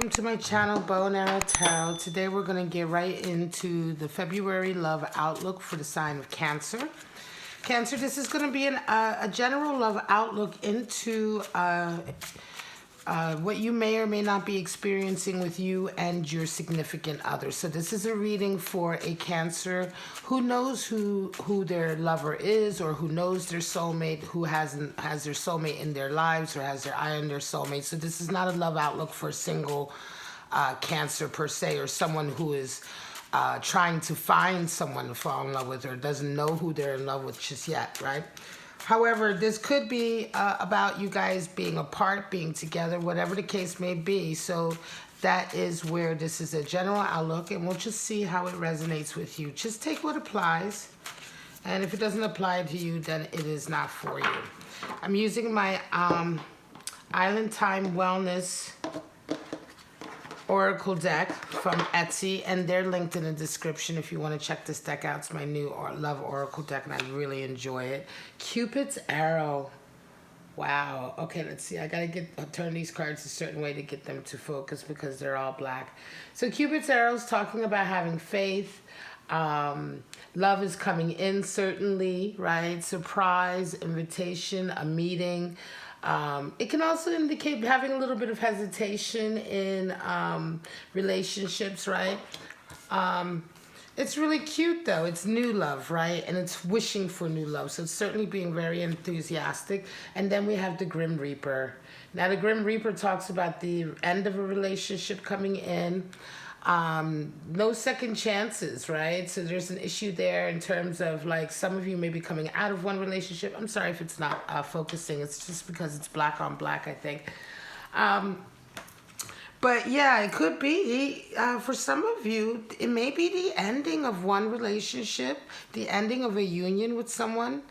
welcome to my channel, Bow and Arrow Tarot. Today we're going to get right into the February love outlook for the sign of Cancer. Cancer, this is going to be a general love outlook into what you may or may not be experiencing with you and your significant other. So this is a reading for a Cancer who knows who their lover is, or who knows their soulmate, who has their soulmate in their lives or has their eye on their soulmate. So this is not a love outlook for a single Cancer per se, or someone who is trying to find someone to fall in love with or doesn't know who they're in love with just yet, right? However, this could be about you guys being apart, being together, whatever the case may be. So that is where this is a general outlook, and we'll just see how it resonates with you. Just take what applies, and if it doesn't apply to you, then it is not for you. I'm using my Island Time Wellness Oracle deck from Etsy, and they're linked in the description if you want to check this deck out. It's my new Love Oracle deck, and I really enjoy it. Cupid's Arrow. Wow. Okay, let's see. I gotta turn these cards a certain way to get them to focus because they're all black. So Cupid's Arrow is talking about having faith. Love is coming in, certainly, right? Surprise, invitation, a meeting. It can also indicate having a little bit of hesitation in relationships, right? It's really cute, though. It's new love, right? And it's wishing for new love. So it's certainly being very enthusiastic. And then we have the Grim Reaper. Now, the Grim Reaper talks about the end of a relationship coming in. No second chances, right? So there's an issue there in terms of, like, some of you may be coming out of one relationship. I'm sorry if it's not focusing. It's just because it's black on black, I think. But yeah, it could be, for some of you, it may be the ending of one relationship, the ending of a union with someone,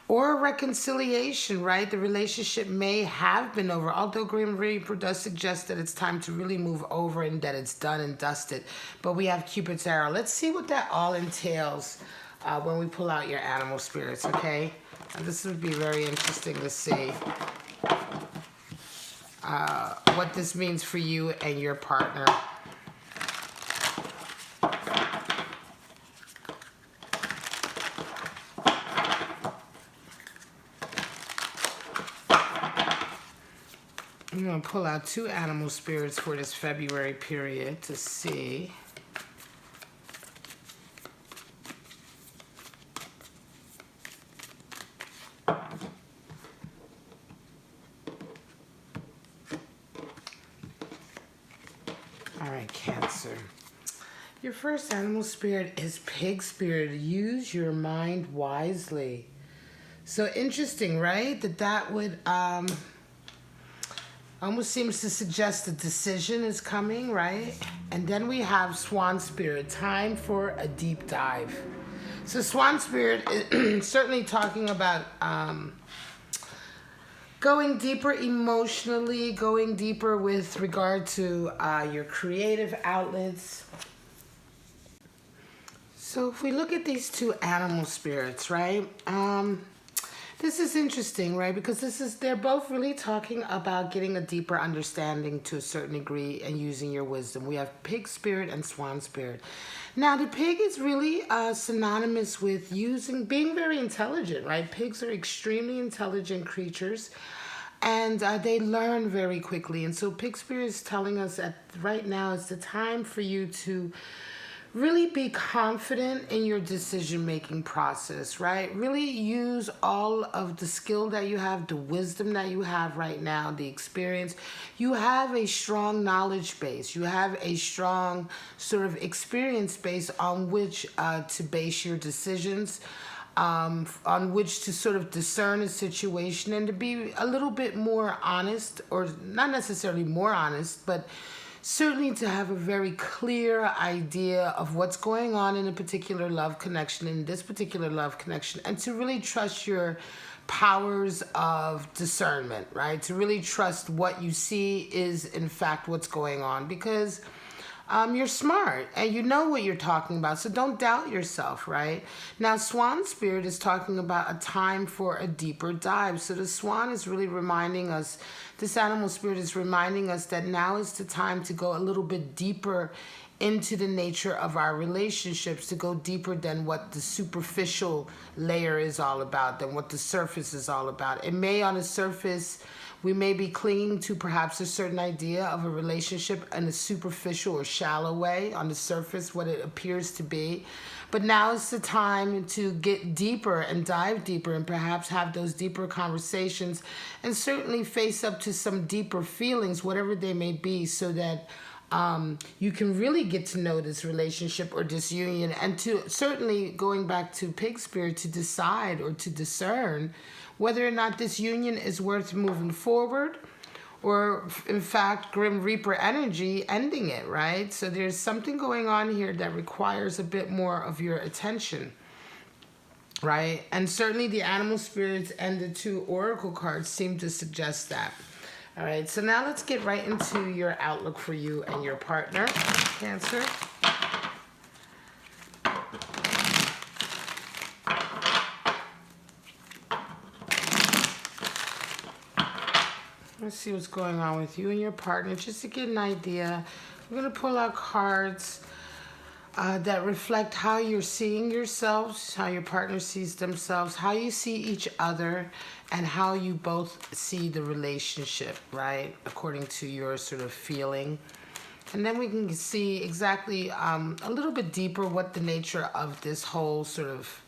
or a reconciliation, right? The relationship may have been over, although Grim Reaper does suggest that it's time to really move over and that it's done and dusted. But we have Cupid's Arrow. Let's see what that all entails when we pull out your animal spirits, okay? And this would be very interesting to see what this means for you and your partner. I'm going to pull out two animal spirits for this February period to see. All right, Cancer. Your first animal spirit is pig spirit. Use your mind wisely. So interesting, right? That would almost seems to suggest a decision is coming, right? And then we have Swan Spirit, time for a deep dive. So Swan Spirit is certainly talking about going deeper emotionally, going deeper with regard to your creative outlets. So if we look at these two animal spirits, right? This is interesting, right? Because they're both really talking about getting a deeper understanding to a certain degree and using your wisdom. We have pig spirit and swan spirit. Now, the pig is really synonymous with being very intelligent, right? Pigs are extremely intelligent creatures, and they learn very quickly. And so pig spirit is telling us that right now is the time for you to really be confident in your decision-making process, right? Really use all of the skill that you have, the wisdom that you have right now, the experience. You have a strong knowledge base. You have a strong sort of experience base on which to base your decisions, on which to sort of discern a situation and to be a little bit more honest, or not necessarily more honest, but certainly to have a very clear idea of what's going on in a particular love connection, in this particular love connection, and to really trust your powers of discernment, right? To really trust what you see is in fact what's going on, because you're smart and you know what you're talking about. So don't doubt yourself, right? Now, Swan Spirit is talking about a time for a deeper dive. So the swan is really reminding us, this animal spirit is reminding us that now is the time to go a little bit deeper into the nature of our relationships, to go deeper than what the superficial layer is all about, than what the surface is all about. It may, on the surface, we may be clinging to perhaps a certain idea of a relationship in a superficial or shallow way, on the surface, what it appears to be. But now is the time to get deeper and dive deeper and perhaps have those deeper conversations and certainly face up to some deeper feelings, whatever they may be, so that you can really get to know this relationship or this union, and to certainly, going back to pig spirit, to decide or to discern whether or not this union is worth moving forward, or in fact, Grim Reaper energy ending it, right? So there's something going on here that requires a bit more of your attention, right? And certainly the animal spirits and the 2 oracle cards seem to suggest that. All right, so now let's get right into your outlook for you and your partner, Cancer. Let's see what's going on with you and your partner, just to get an idea. We're going to pull out cards that reflect how you're seeing yourselves, how your partner sees themselves, how you see each other, and how you both see the relationship, right? According to your sort of feeling. And then we can see exactly a little bit deeper what the nature of this whole sort of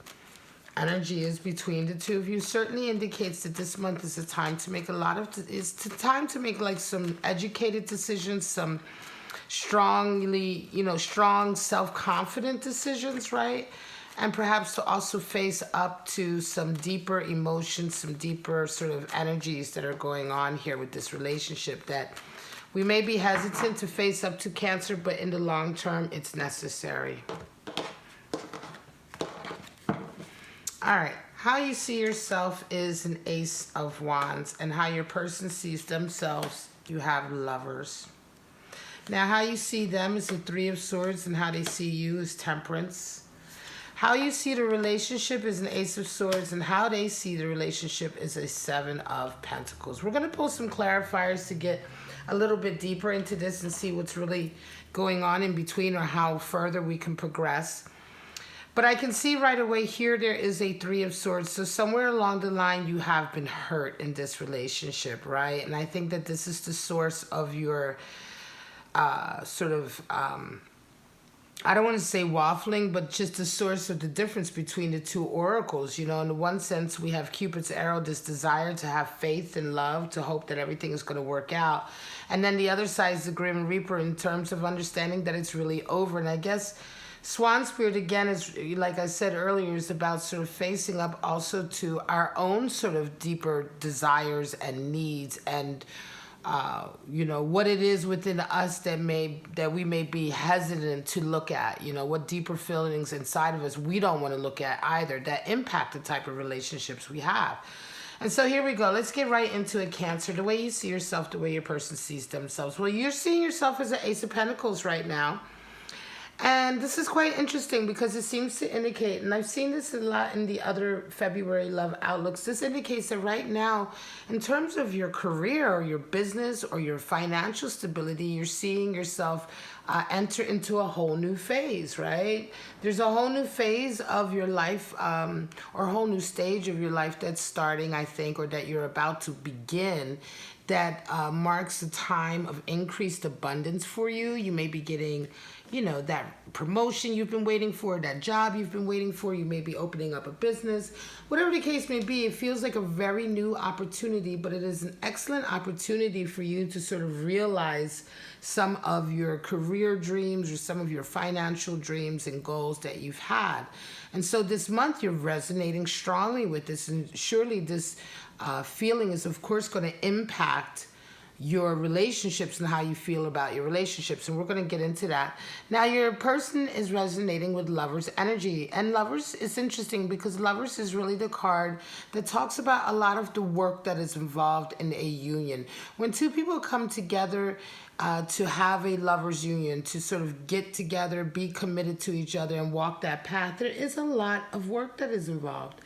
energy is between the 2 of you. Certainly indicates that this month is a time to make time to make like some educated decisions, some strong self-confident decisions, right? And perhaps to also face up to some deeper emotions, some deeper sort of energies that are going on here with this relationship that we may be hesitant to face up to, Cancer, but in the long term, it's necessary. All right, how you see yourself is an Ace of Wands, and how your person sees themselves, you have Lovers. Now, how you see them is the 3 of Swords, and how they see you is Temperance. How you see the relationship is an Ace of Swords, and how they see the relationship is a 7 of Pentacles. We're going to pull some clarifiers to get a little bit deeper into this and see what's really going on in between, or how further we can progress. But I can see right away here there is a 3 of Swords. So somewhere along the line you have been hurt in this relationship, right? And I think that this is the source of your I don't want to say waffling, but just the source of the difference between the 2 oracles. You know, in the one sense, we have Cupid's arrow, this desire to have faith and love, to hope that everything is going to work out. And then the other side is the Grim Reaper, in terms of understanding that it's really over. And I guess Swan Spirit, again, is, like I said earlier, is about sort of facing up also to our own sort of deeper desires and needs, and what it is within us that we may be hesitant to look at, what deeper feelings inside of us we don't want to look at either, that impact the type of relationships we have. And so here we go. Let's get right into it, Cancer. The way you see yourself, the way your person sees themselves. Well, you're seeing yourself as an Ace of Pentacles right now. And this is quite interesting because it seems to indicate, and I've seen this a lot in the other February love outlooks, this indicates that right now, in terms of your career or your business or your financial stability, you're seeing yourself enter into a whole new phase, right? There's a whole new phase of your life, or a whole new stage of your life that's starting, I think, or that you're about to begin, that marks a time of increased abundance for you. You may be getting, that promotion you've been waiting for, that job you've been waiting for. You may be opening up a business. Whatever the case may be, it feels like a very new opportunity, but it is an excellent opportunity for you to sort of realize some of your career dreams or some of your financial dreams and goals that you've had. And so this month you're resonating strongly with this, and surely this feeling is, of course, going to impact your relationships and how you feel about your relationships. And we're going to get into that. Now, your person is resonating with Lovers energy. And Lovers is interesting because Lovers is really the card that talks about a lot of the work that is involved in a union. When two people come together to have a lover's union, to sort of get together, be committed to each other, and walk that path, there is a lot of work that is involved.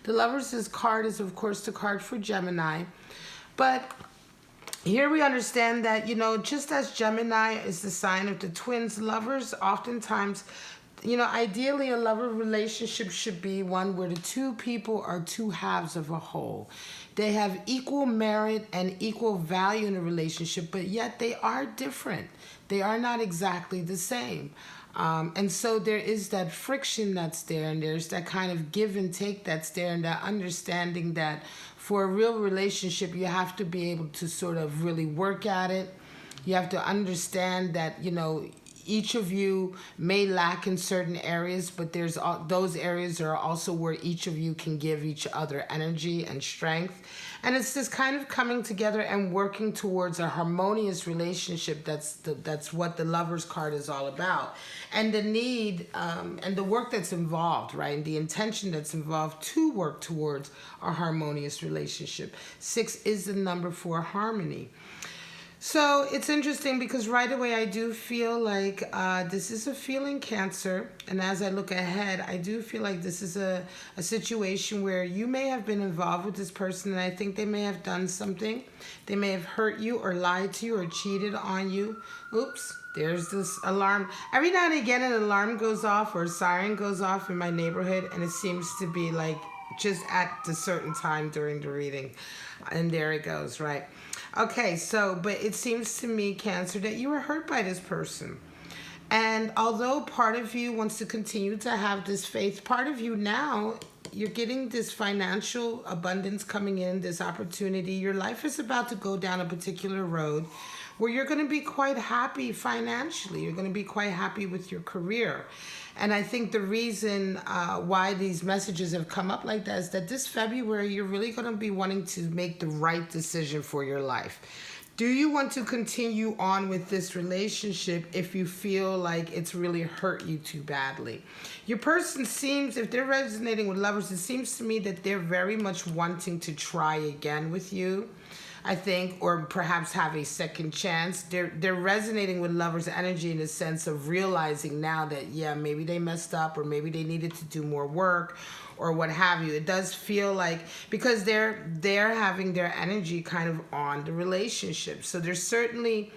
The Lovers' card is, of course, the card for Gemini. But here we understand that, just as Gemini is the sign of the twins, Lovers oftentimes, ideally a lover relationship should be one where the two people are two halves of a whole. They have equal merit and equal value in a relationship, but yet they are different. They are not exactly the same. And so there is that friction that's there, and there's that kind of give and take that's there, and that understanding that for a real relationship, you have to be able to sort of really work at it. You have to understand that, each of you may lack in certain areas, but there's those areas are also where each of you can give each other energy and strength. And it's this kind of coming together and working towards a harmonious relationship. That's what the Lovers card is all about. And the need and the work that's involved, right? And the intention that's involved to work towards a harmonious relationship. 6 is the number for harmony. So it's interesting because right away I do feel like this is a feeling, Cancer. And as I look ahead, I do feel like this is a situation where you may have been involved with this person, and I think they may have done something. They may have hurt you or lied to you or cheated on you. Oops, there's this alarm. Every now and again an alarm goes off or a siren goes off in my neighborhood, and it seems to be like just at a certain time during the reading. And there it goes, right? Okay, but it seems to me, Cancer, that you were hurt by this person. And although part of you wants to continue to have this faith, part of you now, you're getting this financial abundance coming in, this opportunity. Your life is about to go down a particular road where you're going to be quite happy financially. You're going to be quite happy with your career. And I think the reason why these messages have come up like that is that this February, you're really going to be wanting to make the right decision for your life. Do you want to continue on with this relationship if you feel like it's really hurt you too badly? Your person seems, if they're resonating with Lovers, it seems to me that they're very much wanting to try again with you, I think, or perhaps have a second chance. They're resonating with Lovers energy in the sense of realizing now that, yeah, maybe they messed up, or maybe they needed to do more work, or what have you. It does feel like, because they're having their energy kind of on the relationship. So there's certainly,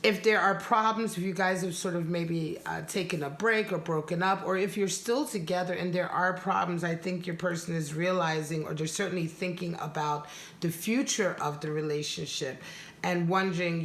if there are problems, if you guys have sort of maybe taken a break or broken up, or if you're still together and there are problems, I think your person is realizing, or they're certainly thinking about the future of the relationship and wondering,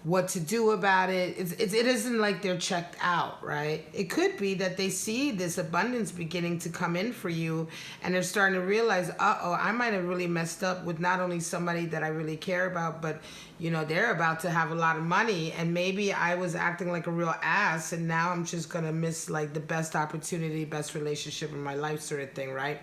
what to do about it. It isn't like they're checked out, right? It could be that they see this abundance beginning to come in for you, and they're starting to realize, I might have really messed up with not only somebody that I really care about, but they're about to have a lot of money, and maybe I was acting like a real ass, and now I'm just gonna miss like the best opportunity, best relationship in my life, sort of thing, right?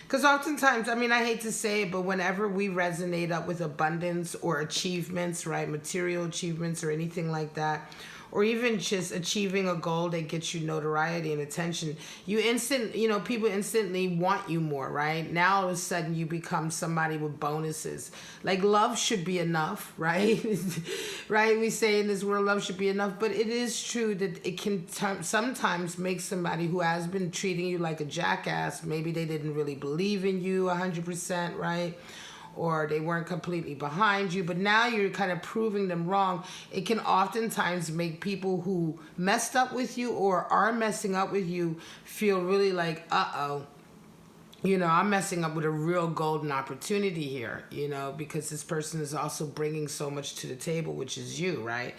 Because oftentimes, I hate to say it, but whenever we resonate up with abundance or achievements, right, material achievements or anything like that, or even just achieving a goal that gets you notoriety and attention, people instantly want you more, right? Now all of a sudden you become somebody with bonuses. Like, love should be enough, right? Right? We say in this world love should be enough, but it is true that it can sometimes make somebody who has been treating you like a jackass, maybe they didn't really believe in you 100%, right? Or they weren't completely behind you, but now you're kind of proving them wrong. It can oftentimes make people who messed up with you or are messing up with you feel really like, I'm messing up with a real golden opportunity here, because this person is also bringing so much to the table, which is you, right?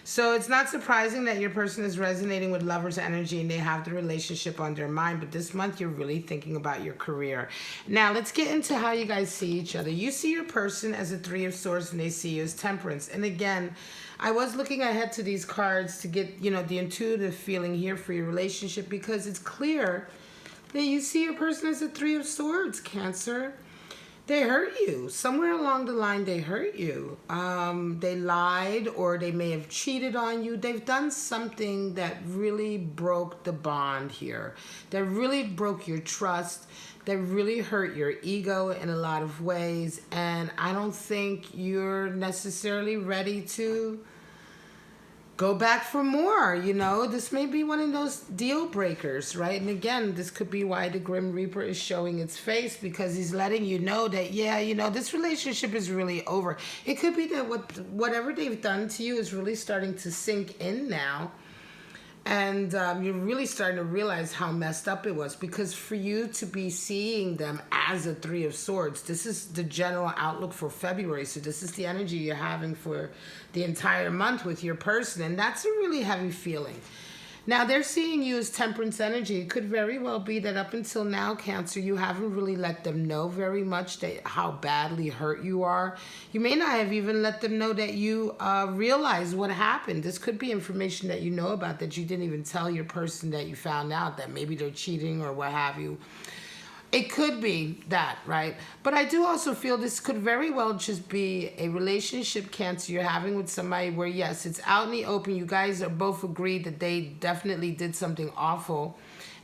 So it's not surprising that your person is resonating with Lovers energy and they have the relationship on their mind, but this month you're really thinking about your career. Now let's get into how you guys see each other. You see your person as a 3 of Swords and they see you as Temperance. And again, I was looking ahead to these cards to get, the intuitive feeling here for your relationship, because it's clear that you see your person as a 3 of Swords, Cancer. They hurt you. Somewhere along the line, they hurt you. They lied, or they may have cheated on you. They've done something that really broke the bond here, that really broke your trust, that really hurt your ego in a lot of ways. And I don't think you're necessarily ready to go back for more. This may be one of those deal breakers, right? And again, this could be why the Grim Reaper is showing its face, because he's letting you know that, this relationship is really over. It could be that whatever they've done to you is really starting to sink in now. And you're really starting to realize how messed up it was, because for you to be seeing them as a Three of Swords, this is the general outlook for February. So this is the energy you're having for the entire month with your person. And that's a really heavy feeling. Now, they're seeing you as Temperance energy. It could very well be that up until now, Cancer, you haven't really let them know very much how badly hurt you are. You may not have even let them know that you realize what happened. This could be information that you know about that you didn't even tell your person that you found out, that maybe they're cheating or what have you. It could be that, right? But I do also feel this could very well just be a relationship, Cancer, you're having with somebody where, yes, it's out in the open. You guys are both agreed that they definitely did something awful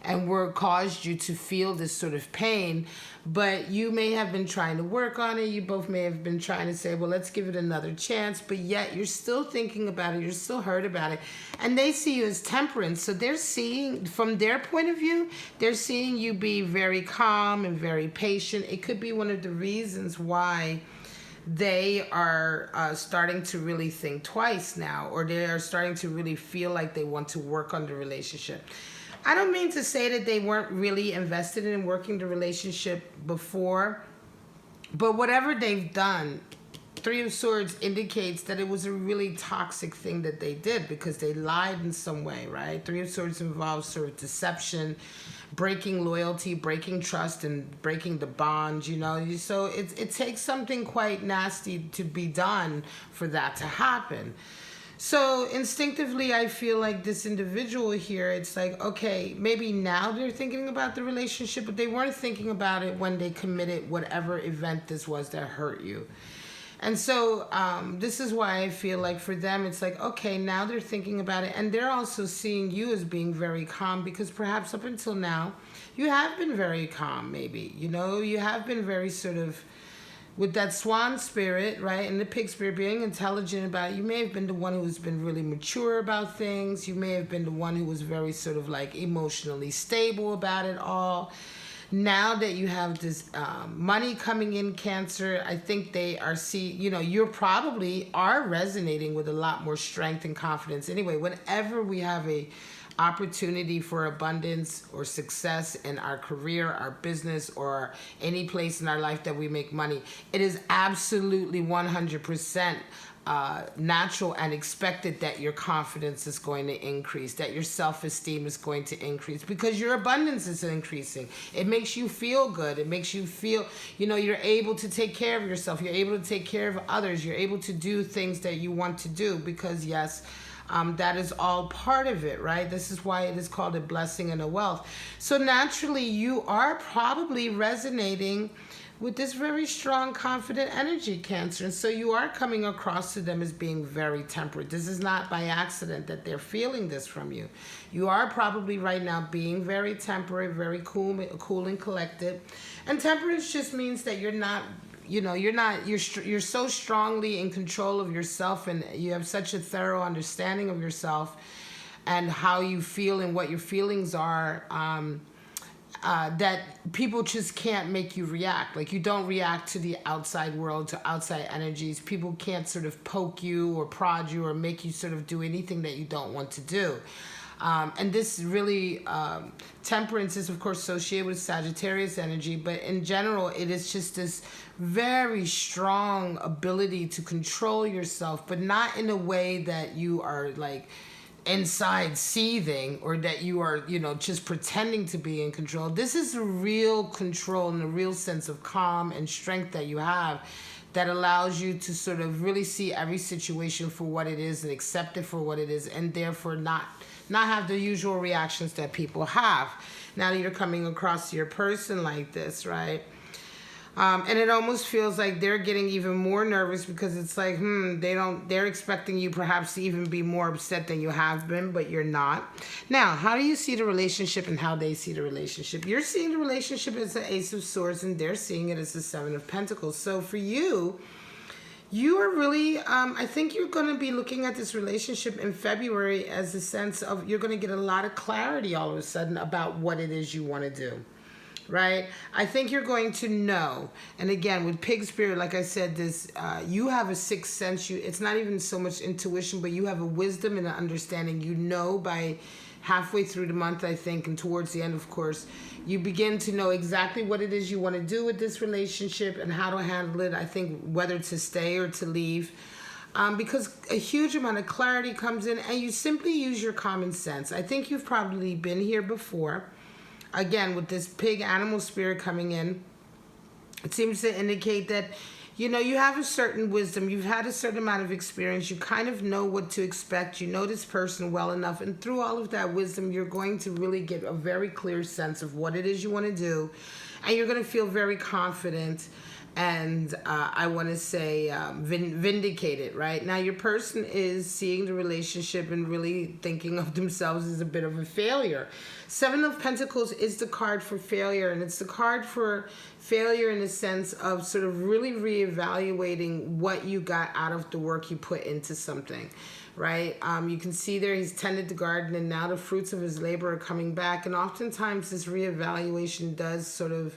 and caused you to feel this sort of pain. But you may have been trying to work on it. You both may have been trying to say, well, let's give it another chance. But yet you're still thinking about it. You're still hurt about it. And they see you as Temperance. So they're seeing, from their point of view, they're seeing you be very calm and very patient. It could be one of the reasons why they are starting to really think twice now, or they are starting to really feel like they want to work on the relationship. I don't mean to say that they weren't really invested in working the relationship before, but whatever they've done, Three of Swords indicates that it was a really toxic thing that they did, because they lied in some way, right? Three of Swords involves sort of deception, breaking loyalty, breaking trust, and breaking the bond, So it takes something quite nasty to be done for that to happen. So instinctively, I feel like this individual here, it's like, okay, maybe now they're thinking about the relationship, but they weren't thinking about it when they committed whatever event this was that hurt you. And so this is why I feel like for them, it's like, okay, now they're thinking about it. And they're also seeing you as being very calm, because perhaps up until now, you have been very calm, maybe. You have been very sort of, with that swan spirit, right, and the pig spirit, being intelligent about it. You may have been the one who's been really mature about things. You may have been the one who was very sort of like emotionally stable about it all. Now that you have this money coming in, Cancer, I think they are you probably are resonating with a lot more strength and confidence. Anyway, whenever we have a opportunity for abundance or success in our career, our business, or any place in our life that we make money, it is absolutely 100% natural and expected that your confidence is going to increase, that your self-esteem is going to increase, because your abundance is increasing. It makes you feel good. It makes you feel, you're able to take care of yourself. You're able to take care of others. You're able to do things that you want to do, because yes, that is all part of it, right? This is why it is called a blessing and a wealth. So naturally, you are probably resonating with this very strong, confident energy, Cancer. And so you are coming across to them as being very temperate. This is not by accident that they're feeling this from you. You are probably right now being very temperate, very cool and collected. And temperance just means that you're not, you're so strongly in control of yourself, and you have such a thorough understanding of yourself and how you feel and what your feelings are, that people just can't make you react. Like, you don't react to the outside world, to outside energies. People can't sort of poke you or prod you or make you sort of do anything that you don't want to do. And this really, temperance is, of course, associated with Sagittarius energy, but in general, it is just this very strong ability to control yourself, but not in a way that you are like inside seething, or that you are, just pretending to be in control. This is a real control and a real sense of calm and strength that you have, that allows you to sort of really see every situation for what it is and accept it for what it is, and therefore not have the usual reactions that people have. Now that you're coming across your person like this, right? And it almost feels like they're getting even more nervous because it's like, they're expecting you perhaps to even be more upset than you have been, but you're not. Now, how do you see the relationship and how they see the relationship? You're seeing the relationship as the Ace of Swords and they're seeing it as the Seven of Pentacles. So for you, you are really, I think you're going to be looking at this relationship in February as a sense of you're going to get a lot of clarity all of a sudden about what it is you want to do. Right? I think you're going to know. And again, with pig spirit, like I said, this you have a sixth sense. It's not even so much intuition, but you have a wisdom and an understanding. You know by halfway through the month, I think, and towards the end, of course, you begin to know exactly what it is you want to do with this relationship and how to handle it. I think whether to stay or to leave. Because a huge amount of clarity comes in and you simply use your common sense. I think you've probably been here before. Again, with this pig animal spirit coming in, it seems to indicate that, you have a certain wisdom. You've had a certain amount of experience. You kind of know what to expect. You know this person well enough. And through all of that wisdom, you're going to really get a very clear sense of what it is you want to do. And you're going to feel very confident and I want to say vindicated, right? Now, your person is seeing the relationship and really thinking of themselves as a bit of a failure. Seven of Pentacles is the card for failure, and it's the card for failure in the sense of sort of really reevaluating what you got out of the work you put into something, right? You can see there he's tended the garden, and now the fruits of his labor are coming back, and oftentimes this reevaluation does sort of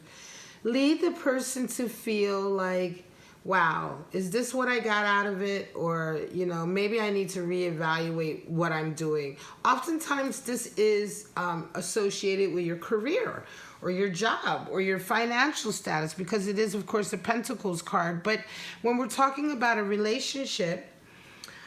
lead the person to feel like, wow, is this what I got out of it? Or, maybe I need to reevaluate what I'm doing. Oftentimes this is associated with your career or your job or your financial status, because it is, of course, the Pentacles card. But when we're talking about a relationship,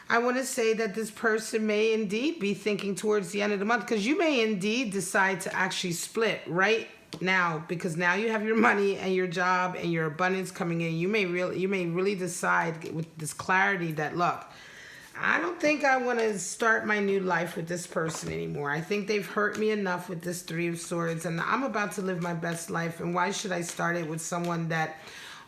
I want to say that this person may indeed be thinking towards the end of the month, because you may indeed decide to actually split right now, because now you have your money and your job and your abundance coming in. You may really decide with this clarity that, look, I don't think I want to start my new life with this person anymore. I think they've hurt me enough with this Three of Swords, and I'm about to live my best life, and why should I start it with someone that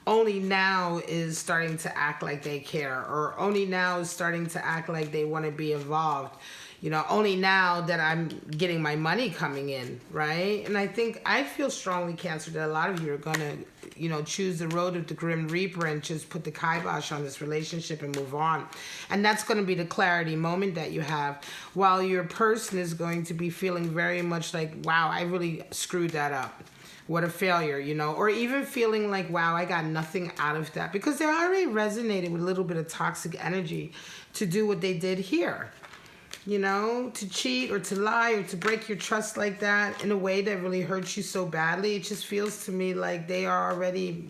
only now is starting to act like they care, or only now is starting to act like they want to be involved? Only now that I'm getting my money coming in, right? And I feel strongly, Cancer, that a lot of you are going to, choose the road of the Grim Reaper and just put the kibosh on this relationship and move on. And that's going to be the clarity moment that you have, while your person is going to be feeling very much like, wow, I really screwed that up. What a failure, or even feeling like, wow, I got nothing out of that, because they already resonated with a little bit of toxic energy to do what they did here. To cheat or to lie or to break your trust like that in a way that really hurts you so badly. It just feels to me like they are already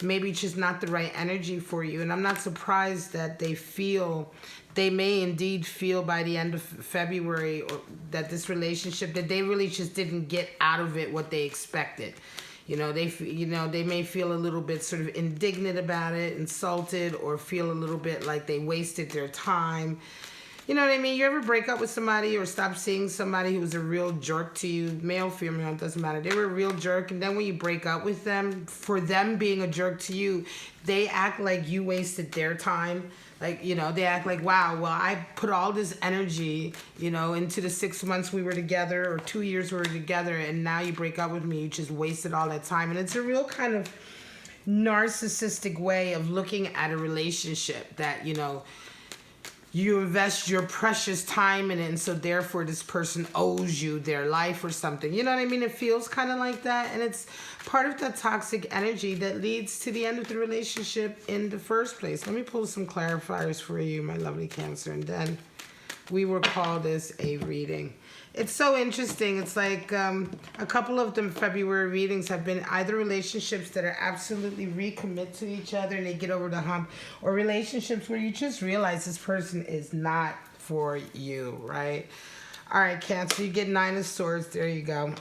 maybe just not the right energy for you. And I'm not surprised that they may indeed feel by the end of February, or that this relationship, that they really just didn't get out of it what they expected. They may feel a little bit sort of indignant about it, insulted, or feel a little bit like they wasted their time. You know what I mean? You ever break up with somebody or stop seeing somebody who was a real jerk to you, male, female, it doesn't matter. They were a real jerk, and then when you break up with them, for them being a jerk to you, they act like you wasted their time. Like, they act like, wow, well, I put all this energy, into the 6 months we were together or 2 years we were together, and now you break up with me, you just wasted all that time. And it's a real kind of narcissistic way of looking at a relationship that, you invest your precious time in it, and so therefore this person owes you their life or something. You know what I mean? It feels kind of like that, and it's part of that toxic energy that leads to the end of the relationship in the first place. Let me pull some clarifiers for you, my lovely Cancer, and then we will call this a reading. It's so interesting. It's like a couple of the February readings have been either relationships that are absolutely recommit to each other and they get over the hump, or relationships where you just realize this person is not for you, right? All right, Cancer, you get Nine of Swords. There you go.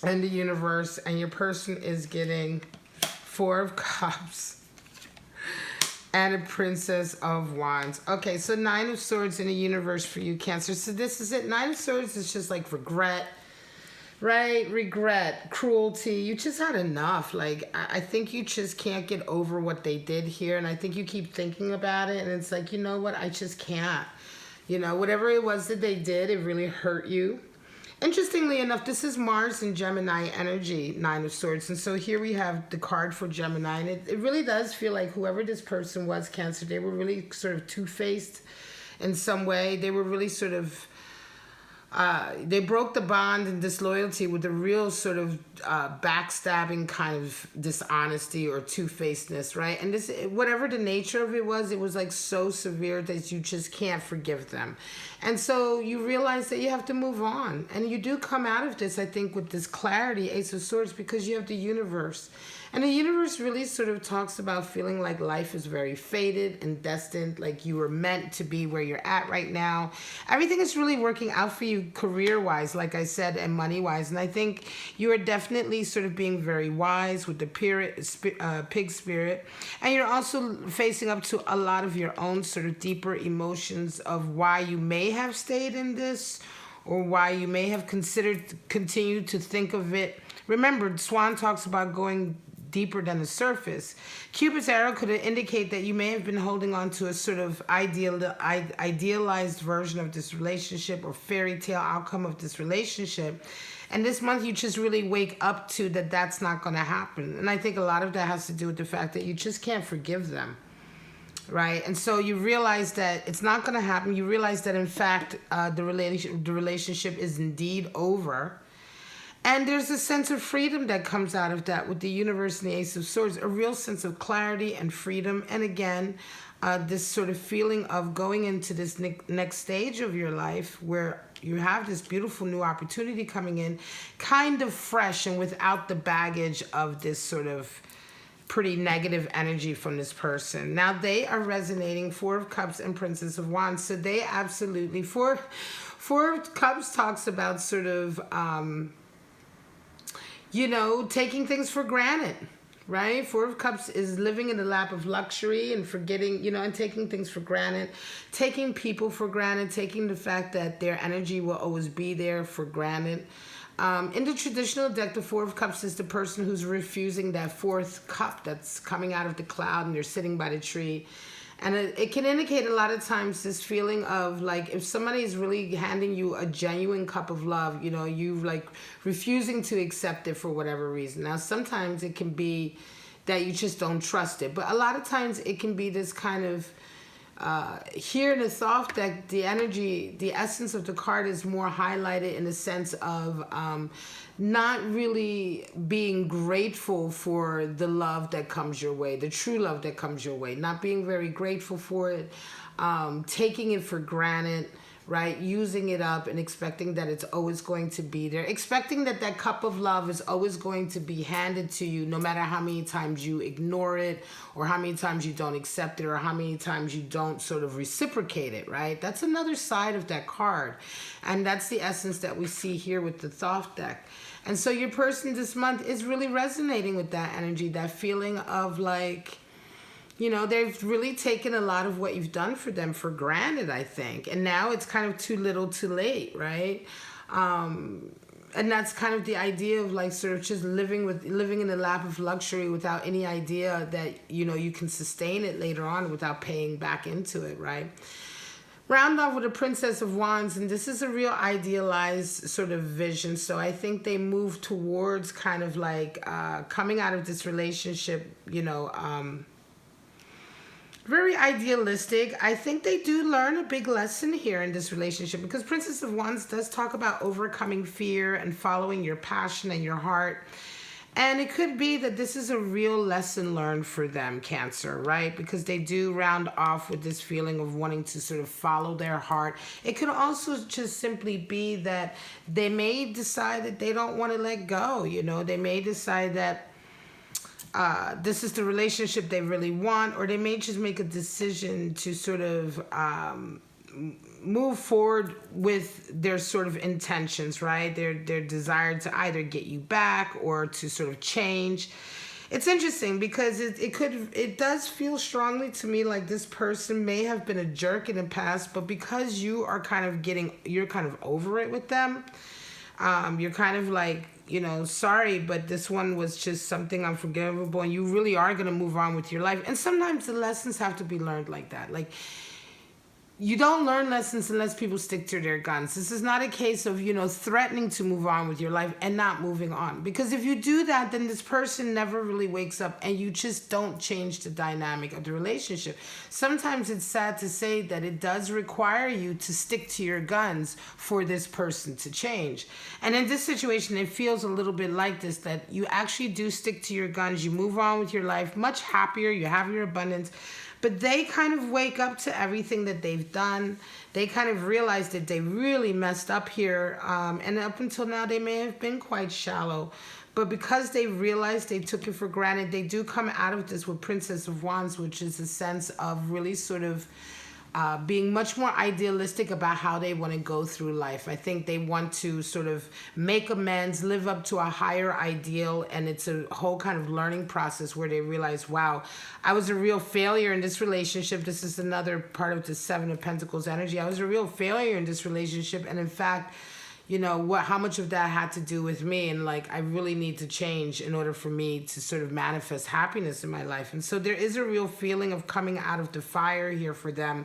And the universe, and your person is getting Four of Cups and a Princess of Wands. Okay, so Nine of Swords in the universe for you, Cancer. So this is it. Nine of Swords is just like regret, Right? Regret, cruelty. You just had enough. Like, I think you just can't get over what they did here. And I think you keep thinking about it. And it's like, you know what? I just can't. Whatever it was that they did, it really hurt you. Interestingly enough, this is Mars and Gemini energy, Nine of Swords. And so here we have the card for Gemini. And it really does feel like whoever this person was, Cancer, they were really sort of two-faced in some way. They were really sort of they broke the bond and disloyalty with a real sort of backstabbing kind of dishonesty or two-facedness, right? And this, whatever the nature of it was like so severe that you just can't forgive them. And so you realize that you have to move on. And you do come out of this, I think, with this clarity, Ace of Swords, because you have the universe. And the universe really sort of talks about feeling like life is very fated and destined, like you were meant to be where you're at right now. Everything is really working out for you career-wise, like I said, and money-wise. And I think you are definitely sort of being very wise with the pig spirit. And you're also facing up to a lot of your own sort of deeper emotions of why you may have stayed in this or why you may have continued to think of it. Remember, Swan talks about going deeper than the surface. Cupid's arrow could indicate that you may have been holding on to a sort of idealized version of this relationship or fairy tale outcome of this relationship. And this month you just really wake up to that that's not going to happen. And I think a lot of that has to do with the fact that you just can't forgive them. Right? And so you realize that it's not going to happen. You realize that, in fact, the relationship is indeed over. And there's a sense of freedom that comes out of that with the universe and the Ace of Swords, a real sense of clarity and freedom. And again, this sort of feeling of going into this next stage of your life where you have this beautiful new opportunity coming in, kind of fresh and without the baggage of this sort of pretty negative energy from this person. Now they are resonating Four of Cups and Princess of Wands. So they absolutely, Four of Cups talks about sort of, taking things for granted, right? Four of Cups is living in the lap of luxury and forgetting, and taking things for granted, taking people for granted, taking the fact that their energy will always be there for granted. In the traditional deck, the Four of Cups is the person who's refusing that fourth cup that's coming out of the cloud and they're sitting by the tree. And it can indicate a lot of times this feeling of like if somebody is really handing you a genuine cup of love, you like refusing to accept it for whatever reason. Now, sometimes it can be that you just don't trust it. But a lot of times it can be this kind of here in the soft deck, the energy, the essence of the card is more highlighted in the sense of not really being grateful for the love that comes your way, the true love that comes your way, not being very grateful for it, taking it for granted, right? Using it up and expecting that it's always going to be there, expecting that that cup of love is always going to be handed to you no matter how many times you ignore it or how many times you don't accept it or how many times you don't sort of reciprocate it, right? That's another side of that card. And that's the essence that we see here with the Thoth deck. And so your person this month is really resonating with that energy, that feeling of like, they've really taken a lot of what you've done for them for granted, I think. And now it's kind of too little too late, right? And that's kind of the idea of like sort of just living in the lap of luxury without any idea that, you can sustain it later on without paying back into it, right? Round off with a Princess of Wands, and this is a real idealized sort of vision. So I think they move towards kind of like coming out of this relationship, very idealistic. I think they do learn a big lesson here in this relationship because Princess of Wands does talk about overcoming fear and following your passion and your heart. And it could be that this is a real lesson learned for them, Cancer, right? Because they do round off with this feeling of wanting to sort of follow their heart. It could also just simply be that they may decide that they don't want to let go, They may decide that this is the relationship they really want, or they may just make a decision to sort of move forward with their sort of intentions, right? Their desire to either get you back or to sort of change. It's interesting because it does feel strongly to me like this person may have been a jerk in the past, but because you're kind of over it with them, You're kind of like, sorry, but this one was just something unforgivable, and you really are going to move on with your life. And sometimes the lessons have to be learned like that. Like, you don't learn lessons unless people stick to their guns. This is not a case of, threatening to move on with your life and not moving on. Because if you do that, then this person never really wakes up, and you just don't change the dynamic of the relationship. Sometimes it's sad to say that it does require you to stick to your guns for this person to change. And in this situation, it feels a little bit like this, that you actually do stick to your guns. You move on with your life much happier. You have your abundance. But they kind of wake up to everything that they've done. They kind of realize that they really messed up here. And up until now, they may have been quite shallow. But because they realized they took it for granted, they do come out of this with Princess of Wands, which is a sense of really sort of being much more idealistic about how they want to go through life. I think they want to sort of make amends, live up to a higher ideal, and it's a whole kind of learning process where they realize, wow, I was a real failure in this relationship. This is another part of the Seven of Pentacles energy. I was a real failure in this relationship, and in fact, how much of that had to do with me, and like, I really need to change in order for me to sort of manifest happiness in my life. And so there is a real feeling of coming out of the fire here for them,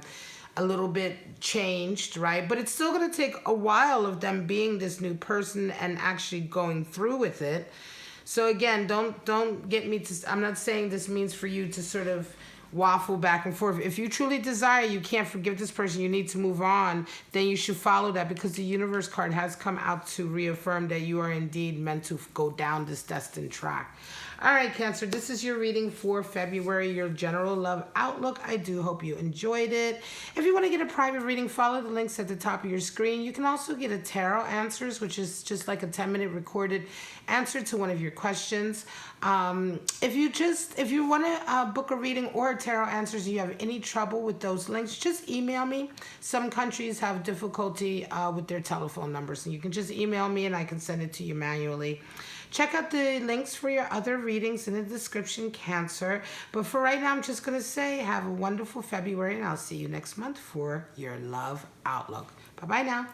a little bit changed, right? But it's still going to take a while of them being this new person and actually going through with it. So again, don't get me to, I'm not saying this means for you to sort of waffle back and forth. If you truly desire, you can't forgive this person, you need to move on, then you should follow that, because the universe card has come out to reaffirm that you are indeed meant to go down this destined track. All right, Cancer, this is your reading for February, your general love outlook. I do hope you enjoyed it. If you want to get a private reading, follow the links at the top of your screen. You can also get a tarot answers, which is just like a 10-minute recorded answer to one of your questions. If you want to book a reading or a tarot answers, you have any trouble with those links, just email me. Some countries have difficulty with their telephone numbers, and you can just email me and I can send it to you manually. Check out the links for your other readings in the description, Cancer. But for right now, I'm just going to say have a wonderful February, and I'll see you next month for your love outlook. Bye-bye now.